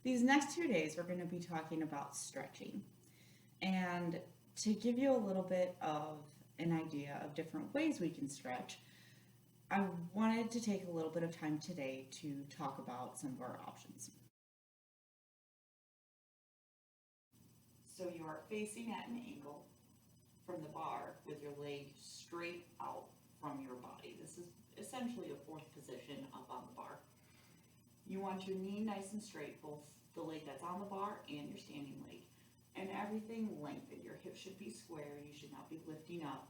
These next 2 days, we're going to be talking about stretching. And to give you a little bit of an idea of different ways we can stretch, I wanted to take a little bit of time today to talk about some of our options. So you are facing at an angle from the bar with your leg straight out from your body. This is essentially a fourth position up on the bar. You want your knee nice and straight, both the leg that's on the bar and your standing leg. And everything lengthened. Your hips should be square. You should not be lifting up.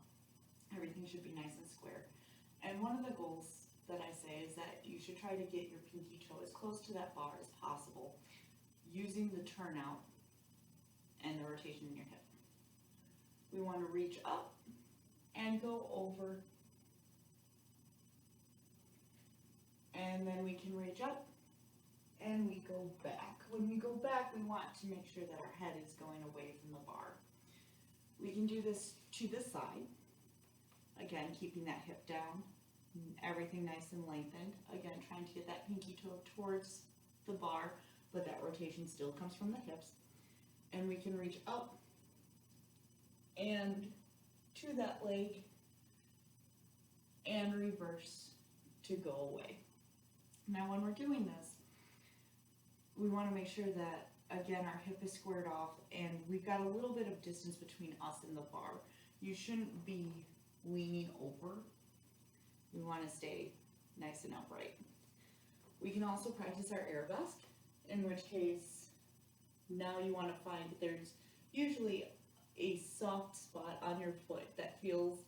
Everything should be nice and square. And one of the goals that I say is that you should try to get your pinky toe as close to that bar as possible using the turnout and the rotation in your hip. We want to reach up and go over. And then we can reach up and we go back. When we go back, we want to make sure that our head is going away from the bar. We can do this to the side. Again, keeping that hip down, everything nice and lengthened. Again, trying to get that pinky toe towards the bar, but that rotation still comes from the hips. And we can reach up and to that leg and reverse to go away. Now when we're doing this, we want to make sure that, again, our hip is squared off and we've got a little bit of distance between us and the bar. You shouldn't be leaning over. We want to stay nice and upright. We can also practice our arabesque, in which case now you want to find there's usually a soft spot on your foot that feels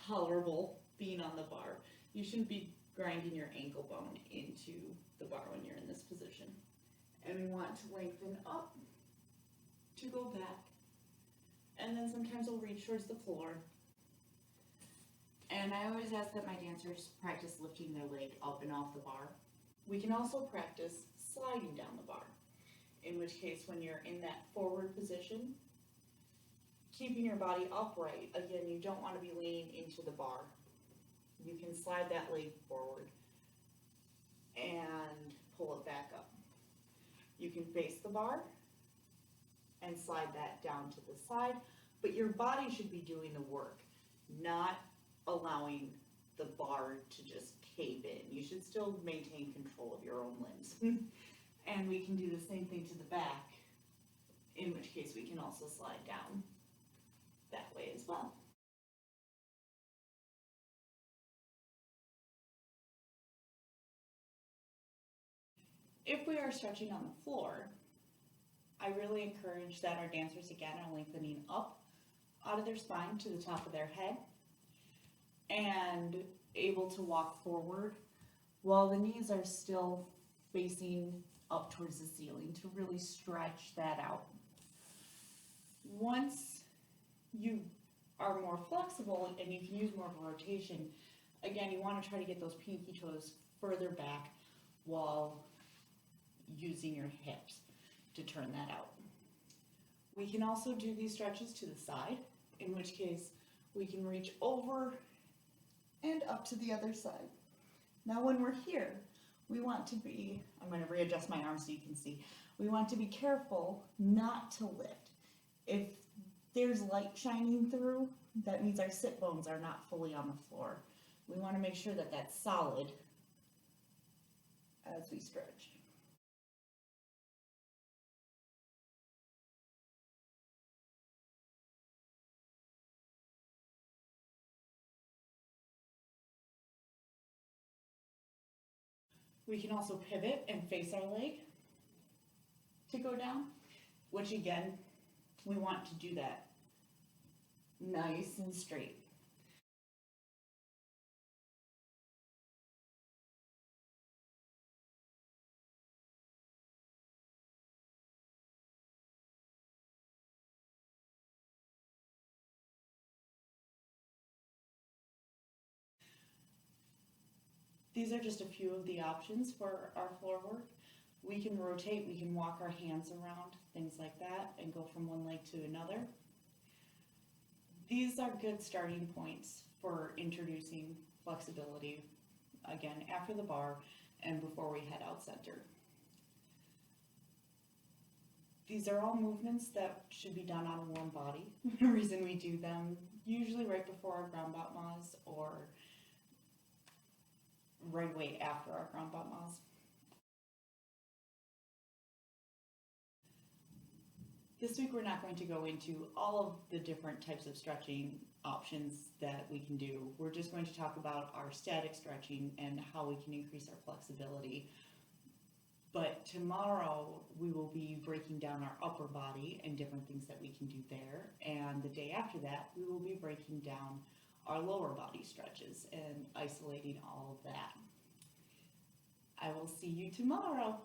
tolerable being on the bar. You shouldn't be grinding your ankle bone into the bar when you're in this position. And we want to lengthen up to go back. And then sometimes we'll reach towards the floor. And I always ask that my dancers practice lifting their leg up and off the bar. We can also practice sliding down the bar, in which case when you're in that forward position, keeping your body upright, again, you don't want to be leaning into the bar. You can slide that leg forward and pull it back up. You can face the bar and slide that down to the side, but your body should be doing the work, not allowing the bar to just cave in. You should still maintain control of your own limbs. And we can do the same thing to the back, in which case we can also slide down that way as well. If we are stretching on the floor, I really encourage that our dancers again are lengthening up out of their spine to the top of their head and able to walk forward while the knees are still facing up towards the ceiling to really stretch that out. Once you are more flexible and you can use more of a rotation, again, you want to try to get those pinky toes further back while using your hips to turn that out. We can also do these stretches to the side, in which case we can reach over and up to the other side. Now when we're here, we want to be, I'm going to readjust my arms so you can see, we want to be careful not to lift. If there's light shining through, that means our sit bones are not fully on the floor. We want to make sure that that's solid as we stretch. We can also pivot and face our leg to go down, which again, we want to do that nice and straight. These are just a few of the options for our floor work. We can rotate, we can walk our hands around, things like that, and go from one leg to another. These are good starting points for introducing flexibility, again, after the bar and before we head out center. These are all movements that should be done on a warm body. The reason we do them usually right before our ground battements or right away after our ground battements. This week we're not going to go into all of the different types of stretching options that we can do. We're just going to talk about our static stretching and how we can increase our flexibility. But tomorrow we will be breaking down our upper body and different things that we can do there. And the day after that, we will be breaking down our lower body stretches and isolating all of that. I will see you tomorrow.